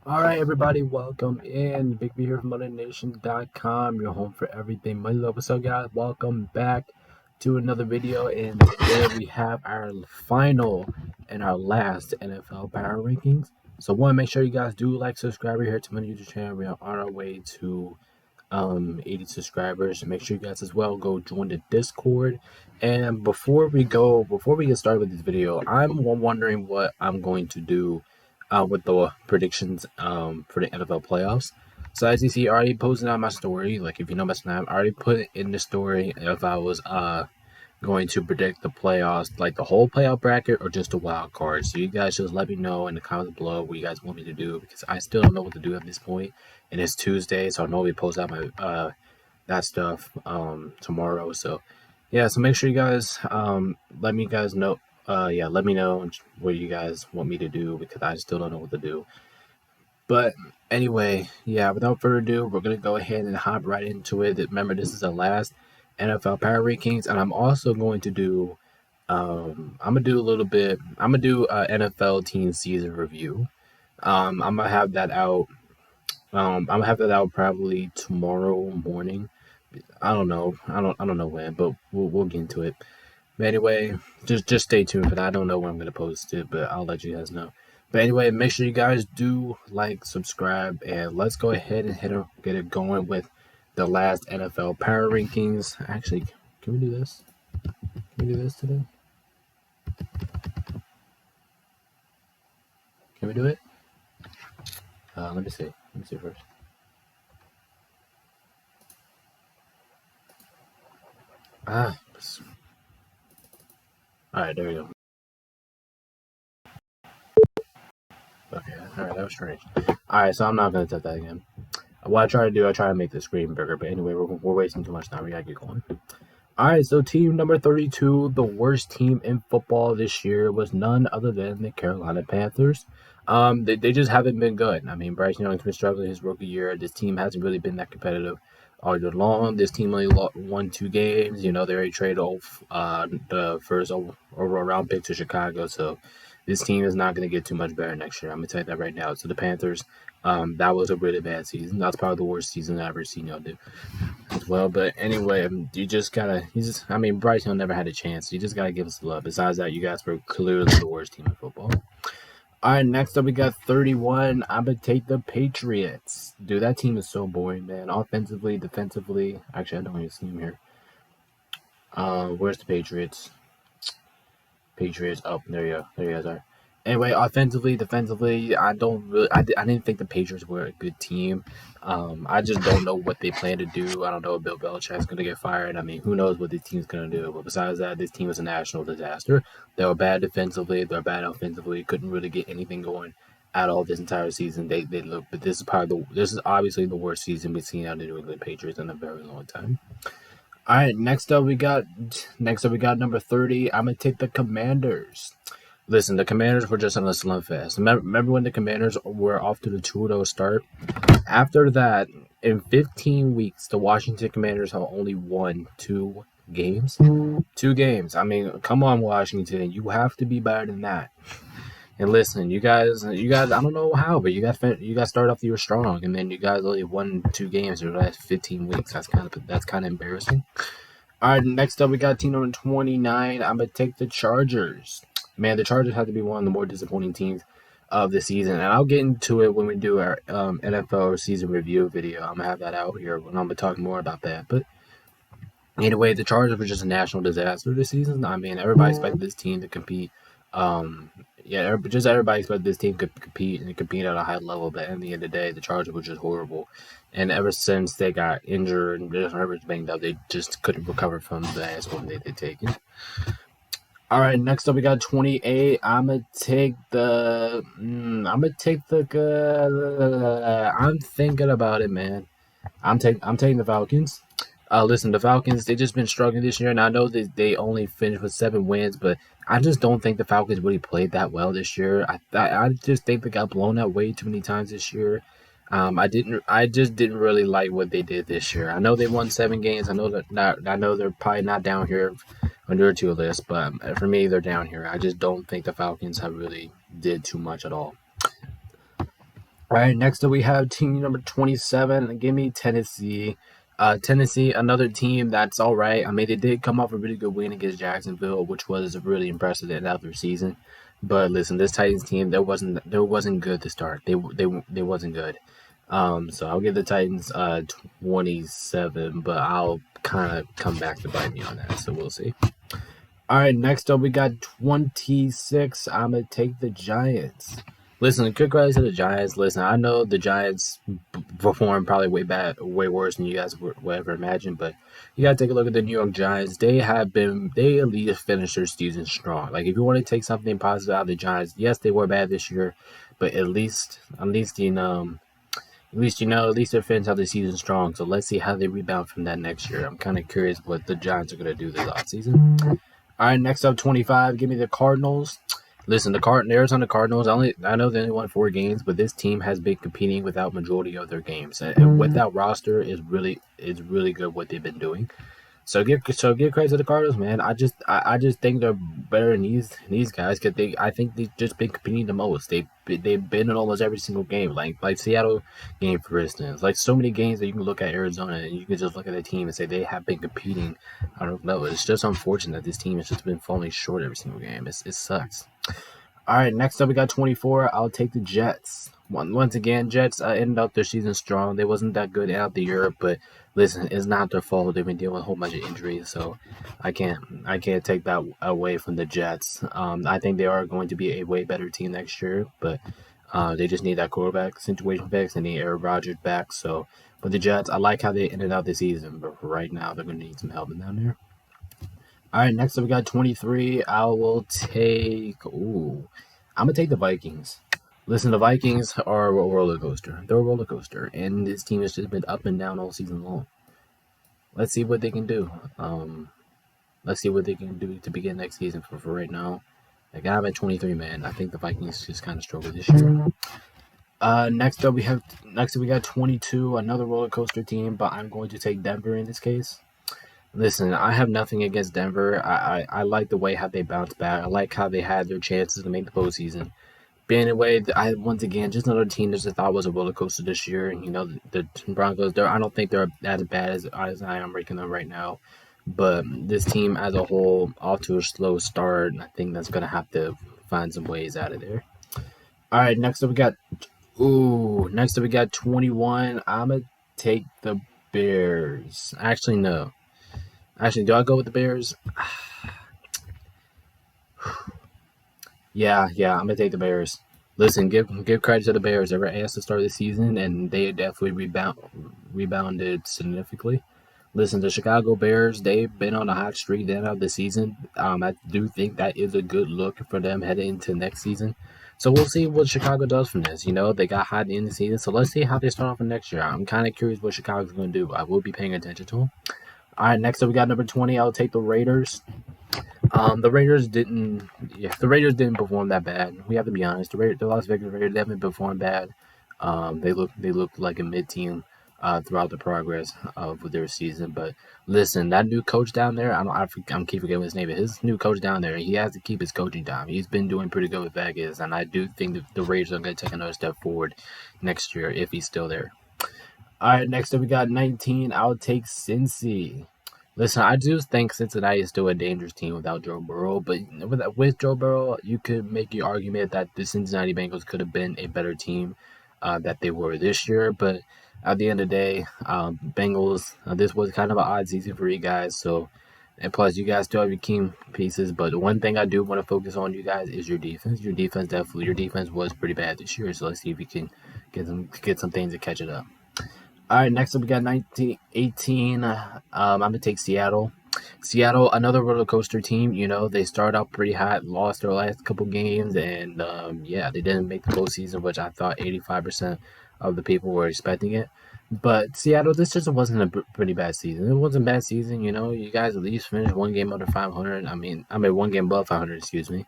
All right, everybody, welcome in. Big B here from MoneyNation.com, your home for everything money. What's up, guys? Welcome back to another video. And today we have our final and our last NFL Power Rankings. So, one, make sure you guys do like, subscribe. We're here to my YouTube channel. We are on our way to 80 subscribers. Make sure you guys as well go join the Discord. And before we get started with this video, I'm wondering what I'm going to do with the predictions for the NFL playoffs. So as you see, I already posted on my story. Like if you know my Snap, I already put it in the story if I was going to predict the playoffs, like the whole playoff bracket or just a wild card. So you guys just let me know in the comments below what you guys want me to do, because I still don't know what to do at this point. And it's Tuesday, so I know we post out my that stuff tomorrow. So yeah, so make sure you guys let me guys know. Let me know what you guys want me to do, because I still don't know what to do. But anyway, yeah, without further ado, we're going to go ahead and hop right into it. Remember, this is the last NFL Power Rankings, and I'm also going to do, I'm going to do a little bit, I'm going to do NFL team season review. I'm going to have that out. I'm going to have that out probably tomorrow morning. I don't know. I don't know when, but we'll get into it. But anyway, just stay tuned for that. I don't know when I'm gonna post it, but I'll let you guys know. But anyway, make sure you guys do like, subscribe, and let's go ahead and get it going with the last NFL Power Rankings. Actually, can we do this? Can we do this today? Can we do it? Let me see. Let me see first. Ah. All right, there we go. Okay, all right, that was strange. All right, so I'm not gonna type that again. What I try to do, I try to make the screen bigger, but anyway, we're wasting too much time. We gotta get going. All right, so team number 32, the worst team in football this year, was none other than the Carolina Panthers. They just haven't been good. I mean, Bryce Young's been struggling his rookie year. This team hasn't really been that competitive all year long. This team only won 2 games. You know, they already traded off the first overall round pick to Chicago, so this team is not going to get too much better next year. I'm going to tell you that right now. So the Panthers, that was a really bad season. That's probably the worst season I've ever seen y'all do as well. But anyway, you just gotta. I mean, Bryce Young never had a chance. You just gotta give us love. Besides that, you guys were clearly the worst team in football. All right, next up we got 31. I'm gonna take the Patriots. Dude, that team is so boring, man. Offensively, defensively. Actually, I don't even see him here. Where's the Patriots? Patriots. Oh, there you go. There you guys are. Anyway, offensively, defensively, I didn't think the Patriots were a good team. I just don't know what they plan to do. I don't know if Bill Belichick's going to get fired. I mean, who knows what this team's going to do. But besides that, this team is a national disaster. They were bad defensively. They're bad offensively. Couldn't really get anything going at all this entire season. They look, but this is obviously the worst season we've seen out of the New England Patriots in a very long time. All right, next up we got number 30. I'm gonna take the Commanders. Listen, the Commanders were just on a slump fest. Remember when the Commanders were off to the 2-0 start? After that, in 15 weeks, the Washington Commanders have only won 2 games. 2 games. I mean, come on, Washington. You have to be better than that. And listen, you guys. I don't know how, but you guys started off the year strong, and then you guys only won 2 games in the last 15 weeks. That's kind of embarrassing. All right, next up we got team number 29. I'm gonna take the Chargers. Man, the Chargers have to be one of the more disappointing teams of the season, and I'll get into it when we do our NFL season review video. I'm gonna have that out here when I'm gonna talk more about that. But anyway, the Chargers were just a national disaster this season. I mean, everybody expected this team to compete. Everybody expected this team could compete at a high level, but at the end of the day, the Chargers were just horrible. And ever since they got injured and Justin Herbert's banged up, they just couldn't recover from the ass whooping they'd taken. All right, next up we got 28. I'm thinking about it, man. I'm taking the Falcons. Listen, the Falcons, they just been struggling this year, and I know that they only finished with 7 wins, but I just don't think the Falcons really played that well this year. I just think they got blown out way too many times this year. I just didn't really like what they did this year. I know they won 7 games. I know they're probably not down here on your 2 list, but for me, they're down here. I just don't think the Falcons have really did too much at all. All right, next up we have team number 27. Give me Tennessee. Tennessee, another team that's all right. I mean, they did come off a really good win against Jacksonville, which was really impressive to end out their season. But listen, this Titans team, there wasn't good to start. They wasn't good. So I'll give the Titans 27, but I'll kind of come back to bite me on that. So we'll see. All right, next up we got 26. I'm gonna take the Giants. Listen, good credit to the Giants. Listen, I know the Giants performed probably way worse than you guys would ever imagine, but you gotta take a look at the New York Giants. They at least finished their season strong. Like if you want to take something positive out of the Giants, yes, they were bad this year, but at least they're finished out the season strong. So let's see how they rebound from that next year. I'm kind of curious what the Giants are gonna do this offseason. All right, next up, 25. Give me the Cardinals. Listen, the Arizona Cardinals. I know they only won 4 games, but this team has been competing without majority of their games. And with that roster, is really good what they've been doing. So give credit to the Cardinals, man. I just think they're better than these guys because I think they've just been competing the most. They've been in almost every single game, like Seattle game for instance. Like so many games that you can look at Arizona and you can just look at the team and say they have been competing. I don't know. It's just unfortunate that this team has just been falling short every single game. It sucks. All right, next up we got 24. I'll take the Jets. Once again, Jets ended up their season strong. They wasn't that good out the year, but listen, it's not their fault. They've been dealing with a whole bunch of injuries, so I can't take that away from the Jets. I think they are going to be a way better team next year, but they just need that quarterback situation fixed and need Aaron Rodgers back. So, but the Jets, I like how they ended out the season, but for right now, they're going to need some help down there. All right, next up we got 23. I will take. I'm gonna take the Vikings. Listen, the Vikings are a roller coaster. They're a roller coaster, and this team has just been up and down all season long. Let's see what they can do. Let's see what they can do to begin next season. For right now, like I'm at 23, man. I think the Vikings just kind of struggle this year. Next up we got 22, another roller coaster team, but I'm going to take Denver in this case. Listen, I have nothing against Denver. I like the way how they bounced back. I like how they had their chances to make the postseason. But anyway, once again just another team that I thought was a roller coaster this year. And the Broncos, I don't think they're as bad as I am ranking them right now. But this team as a whole, off to a slow start. I think that's gonna have to find some ways out of there. All right, next up we got 21. I'm gonna take the Bears. Actually, no. Actually, do I go with the Bears? Yeah, I'm gonna take the Bears. Listen, give credit to the Bears. They were asked to start the season, and they definitely rebounded significantly. Listen, the Chicago Bears, they've been on a hot streak the end of the season. I do think that is a good look for them heading into next season. So we'll see what Chicago does from this. They got hot in the season, so let's see how they start off in next year. I'm kind of curious what Chicago's going to do. I will be paying attention to them. All right, next up we got number 20. I'll take the Raiders. The Raiders didn't perform that bad. We have to be honest. The Las Vegas Raiders haven't performed bad. They look like a mid team throughout the progress of their season. But listen, that new coach down there, I'm keep forgetting his name. But his new coach down there, he has to keep his coaching down. He's been doing pretty good with Vegas, and I do think that the Raiders are going to take another step forward next year if he's still there. All right, next up we got 19. I'll take Cincy. Listen, I do think Cincinnati is still a dangerous team without Joe Burrow, but with Joe Burrow, you could make your argument that the Cincinnati Bengals could have been a better team that they were this year. But at the end of the day, Bengals, this was kind of an odd season for you guys. So, and plus, you guys still have your key pieces. But the one thing I do want to focus on, you guys, is your defense. Your defense was pretty bad this year. So let's see if we can get some things to catch it up. All right, next up we got 18. I'm going to take Seattle. Seattle, another roller coaster team. They started out pretty hot, lost their last couple games, and they didn't make the postseason, which I thought 85% of the people were expecting it. But Seattle, this just wasn't a pretty bad season. It wasn't a bad season, You guys at least finished one game under 500. I mean, one game above 500, excuse me.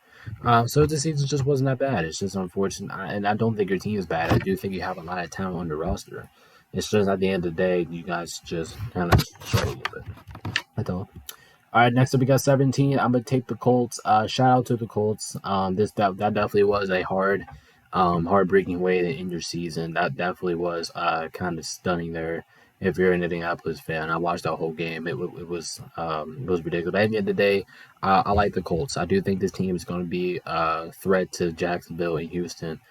So the season just wasn't that bad. It's just unfortunate, and I don't think your team is bad. I do think you have a lot of talent on the roster. It's just at the end of the day, you guys just kind of struggle a little bit. That's all. All right, next up we got 17. I'm gonna take the Colts. Shout out to the Colts. That definitely was a hard heartbreaking way to end your season. That definitely was kind of stunning there. If you're an Indianapolis fan, I watched that whole game. It was ridiculous. But at the end of the day, I like the Colts. I do think this team is going to be a threat to Jacksonville and Houston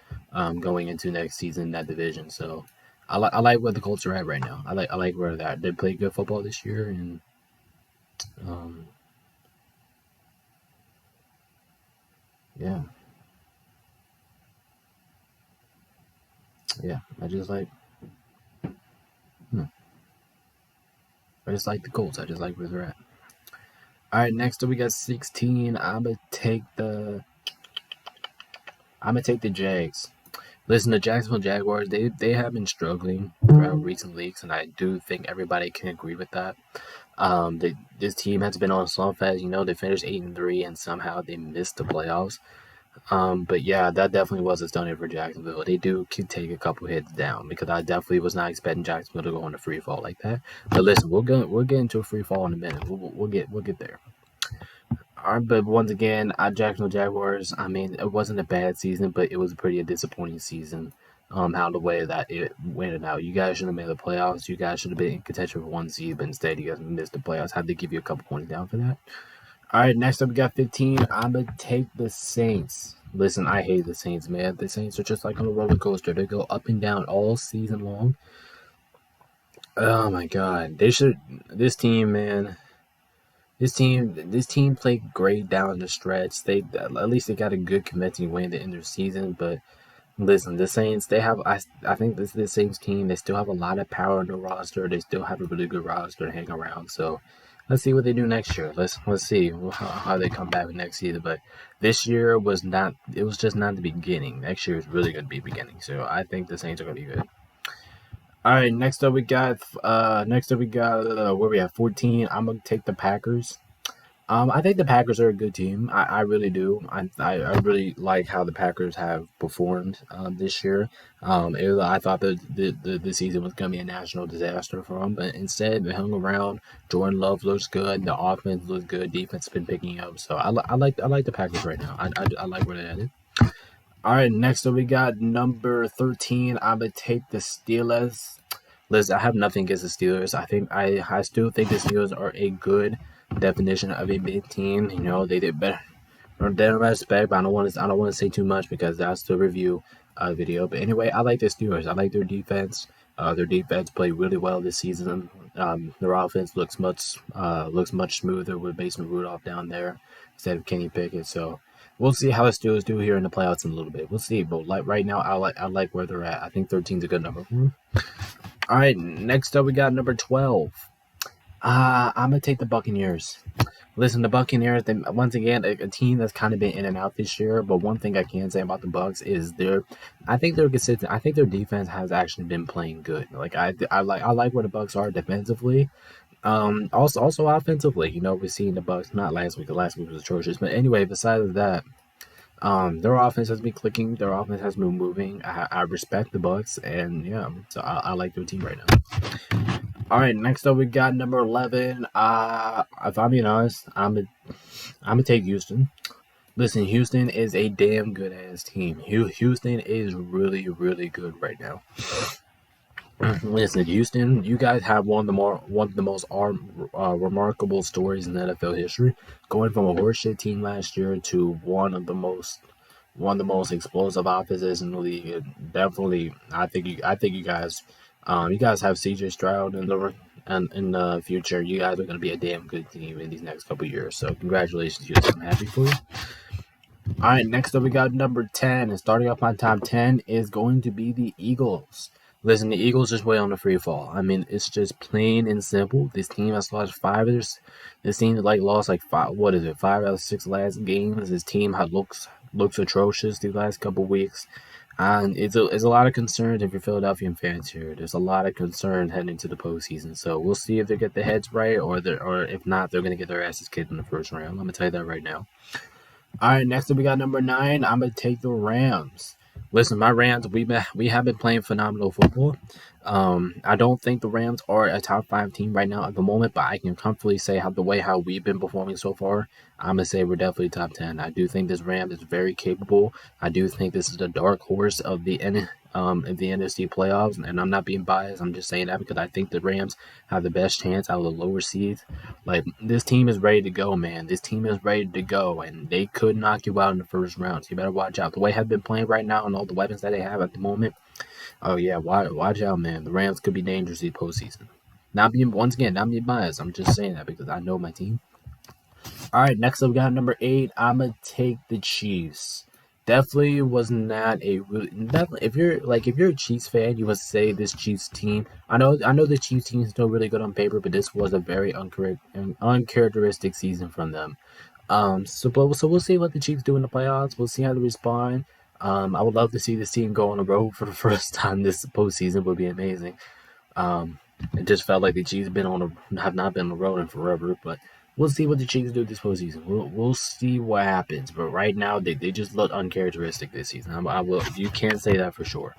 going into next season in that division. So I like where the Colts are at right now. I like where they're at. They played good football this year, and um, yeah, yeah. Hmm, I just like the Colts. I just like where they're at. All right, next up we got 16. I'm gonna take the Jags. Listen, the Jacksonville Jaguars, they have been struggling throughout recent weeks, and I do think everybody can agree with that. This team has been on a slump fest. They finished 8-3, and somehow they missed the playoffs. But yeah, that definitely was a stunning for Jacksonville. They could take a couple hits down because I definitely was not expecting Jacksonville to go on a free fall like that. But listen, we'll get into a free fall in a minute. We'll get there. All right, but once again, Jacksonville Jaguars. I mean, it wasn't a bad season, but it was a pretty disappointing season. How the way that it went out. You guys should have made the playoffs. You guys should have been in contention for 1 seed, but instead you guys missed the playoffs. Had to give you a couple points down for that. All right, next up we got 15. I'm gonna take the Saints. Listen, I hate the Saints, man. The Saints are just like on a roller coaster. They go up and down all season long. Oh my God, they should. This team, man. This team played great down the stretch. They at least they got a good convincing win to end their season. But listen, the Saints, I think this is the Saints team. They still have a lot of power on the roster. They still have a really good roster to hang around. So let's see what they do next year. Let's see how they come back next season. But this year was not. It was just not the beginning. Next year is really going to be beginning. So I think the Saints are going to be good. All right, next up we got where we at 14. I'm gonna take the Packers. I think the Packers are a good team. I really do. I really like how the Packers have performed this year. I thought the season was going to be a national disaster for them, but instead they hung around. Jordan Love looks good. The offense looks good. Defense has been picking up. So I like the Packers right now. I like where they're at. All right, next up we got number 13. I'm gonna take the Steelers. Listen, I have nothing against the Steelers. I still think the Steelers are a good definition of a big team. They did better. They don't respect, but I don't want to say too much because that's the review video. But anyway, I like the Steelers. I like their defense. Their defense played really well this season. Their offense looks much smoother with Mason Rudolph down there instead of Kenny Pickett. So we'll see how the Steelers do here in the playoffs in a little bit. We'll see. But like right now, I like where they're at. I think 13 is a good number for them. All right, next up we got number 12. I'm gonna take the Buccaneers. Listen, the Buccaneers, once again, a team that's kind of been in and out this year. But one thing I can say about the Bucs is I think they're consistent. I think their defense has actually been playing good. Like I like where the Bucs are defensively. Also offensively, we've seen the Bucs not last week. Last week was atrocious. But anyway, besides that, their offense has been clicking. Their offense has been moving. I respect the Bucs, and yeah, so I like their team right now. All right, next up we got number 11. If I'm being honest, I'm gonna take Houston. Listen, Houston is a damn good ass team. Houston is really really good right now. Listen, Houston, you guys have one of the most remarkable stories in NFL history. Going from a horseshit team last year to one of the most explosive offenses in the league. Definitely, I think you guys have CJ Stroud in the future. You guys are going to be a damn good team in these next couple years. So congratulations, Houston. I'm happy for you. All right, next up we got number 10, and starting off my top 10 is going to be the Eagles. Listen, the Eagles just way on the free fall. I mean, it's just plain and simple. This team has lost This team lost five. What is it? 5 out of 6 last games. This team looks atrocious these last couple weeks, and it's a lot of concerns if you're Philadelphia fans here. There's a lot of concern heading into the postseason. So we'll see if they get their heads right, or if not, they're gonna get their asses kicked in the first round. I'm gonna tell you that right now. All right, next up we got number 9. I'm gonna take the Rams. Listen, my Rams, we have been playing phenomenal football. I don't think the Rams are a top 5 team right now at the moment, but I can comfortably say how we've been performing so far, I'm gonna say we're definitely top 10. I do think this Rams is very capable. I do think this is the dark horse of the NFC playoffs, and I'm not being biased. I'm just saying that because I think the Rams have the best chance out of the lower seeds. Like, this team is ready to go, man. This team is ready to go, and they could knock you out in the first round. So you better watch out. The way they've been playing right now and all the weapons that they have at the moment. Oh yeah, watch out, man. The Rams could be dangerous this postseason. Not being biased. I'm just saying that because I know my team. All right, next up we got number 8. I'ma take the Chiefs. Definitely was not a really definitely if you're a Chiefs fan, you would say this Chiefs team. I know the Chiefs team is still really good on paper, but this was a very uncharacteristic season from them. So we'll see what the Chiefs do in the playoffs. We'll see how they respond. I would love to see this team go on the road for the first time this postseason. Would be amazing. Um, it just felt like the Chiefs have not been on the road in forever, but we'll see what the Chiefs do this postseason. We'll see what happens. But right now, they just look uncharacteristic this season. I will you can't say that for sure.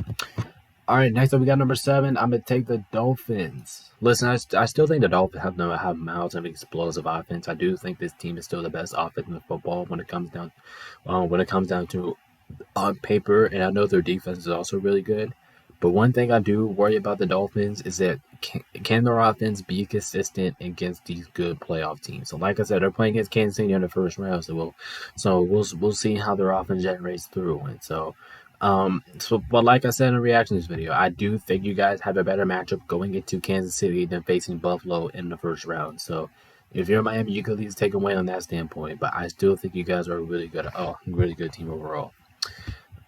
All right, next up we got number 7. I'm gonna take the Dolphins. Listen, I still think the Dolphins have miles of explosive offense. I do think this team is still the best offense in football when it comes down to on paper, and I know their defense is also really good. But one thing I do worry about the Dolphins is that can their offense be consistent against these good playoff teams? So, like I said, they're playing against Kansas City in the first round, so we'll see how their offense generates through. And but like I said in the reactions video, I do think you guys have a better matchup going into Kansas City than facing Buffalo in the first round. So, if you're Miami, you could at least take a win on that standpoint. But I still think you guys are a really good team overall.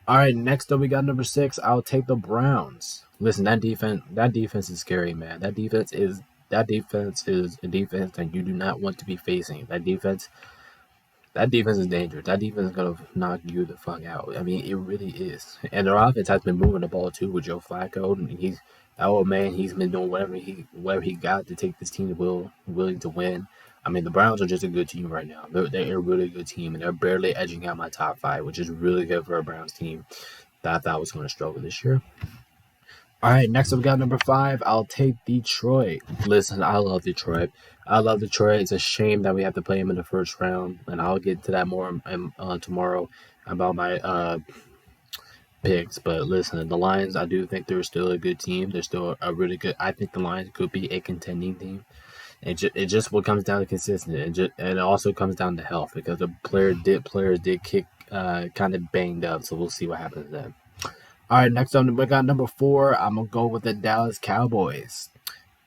All right, next up we got number 6. I'll take the Browns. Listen, that defense is scary, man. That defense is a defense that you do not want to be facing. That defense is dangerous. That defense is gonna knock you the fuck out. I mean, it really is. And their offense has been moving the ball too with Joe Flacco, and that old man. He's been doing whatever he got to take this team willing to win. I mean, the Browns are just a good team right now. They're a really good team, and they're barely edging out my top 5, which is really good for a Browns team that I thought was going to struggle this year. All right, next up we got number 5. I'll take Detroit. Listen, I love Detroit. It's a shame that we have to play them in the first round, and I'll get to that more tomorrow about my picks. But listen, the Lions, I do think they're still a good team. They're still a really good. I think the Lions could be a contending team. It just what comes down to consistency, and it also comes down to health because the players did kick kind of banged up. So we'll see what happens then. All right, next up we got number 4. I'm gonna go with the Dallas Cowboys.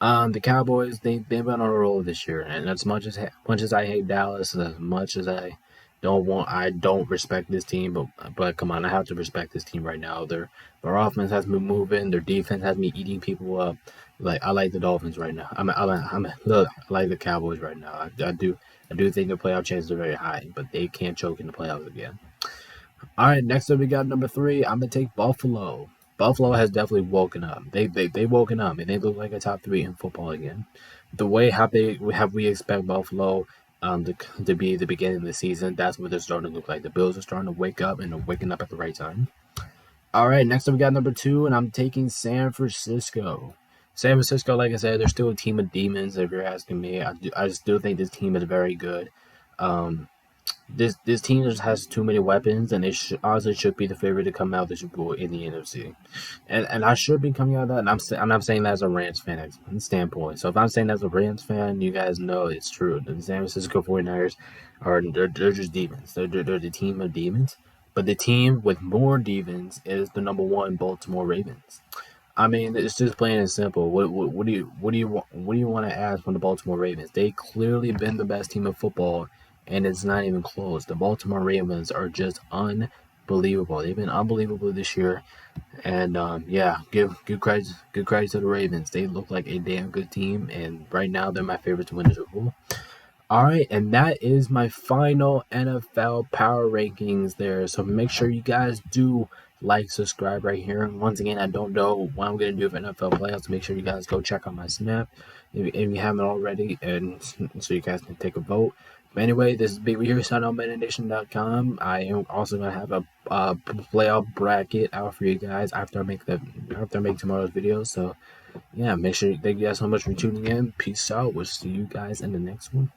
The Cowboys they've been on a roll this year, and as much as I hate Dallas, as much as I don't respect this team, but come on, I have to respect this team right now. Their offense has been moving, their defense has been eating people up. Like I like the Dolphins right now. I like the Cowboys right now. I do think the playoff chances are very high, but they can't choke in the playoffs again. All right, next up we got number 3. I'm gonna take Buffalo. Buffalo has definitely woken up. They woken up and they look like a top 3 in football again. The way we expect Buffalo to be at the beginning of the season, that's what they're starting to look like. The Bills are starting to wake up and they're waking up at the right time. All right, next up we got number 2, and I'm taking San Francisco. San Francisco, like I said, they're still a team of demons. If you're asking me, I still think this team is very good. Um, this team just has too many weapons, and they honestly should be the favorite to come out of the Super Bowl in the NFC. And I should be coming out of that. And I'm not saying that as a Rams fan standpoint. So if I'm saying that as a Rams fan, you guys know it's true. The San Francisco 49ers they're just demons. They're the team of demons. But the team with more demons is the number 1 Baltimore Ravens. I mean, it's just plain and simple. What do you want to ask from the Baltimore Ravens? They clearly been the best team of football, and it's not even close. The Baltimore Ravens are just unbelievable. They've been unbelievable this year, and give credit to the Ravens. They look like a damn good team, and right now they're my favorite to win the Super Bowl. All right, and that is my final NFL power rankings there. So make sure you guys do subscribe right here. Once again, I don't know what I'm going to do for NFL playoffs. Make sure you guys go check out my Snap if you haven't already, and so you guys can take a vote. But anyway, this is Big Rig here, signing on MetaNation.com. I am also gonna have a playoff bracket out for you guys after I make tomorrow's video. So yeah, make sure thank you guys so much for tuning in. Peace out. We'll see you guys in the next one.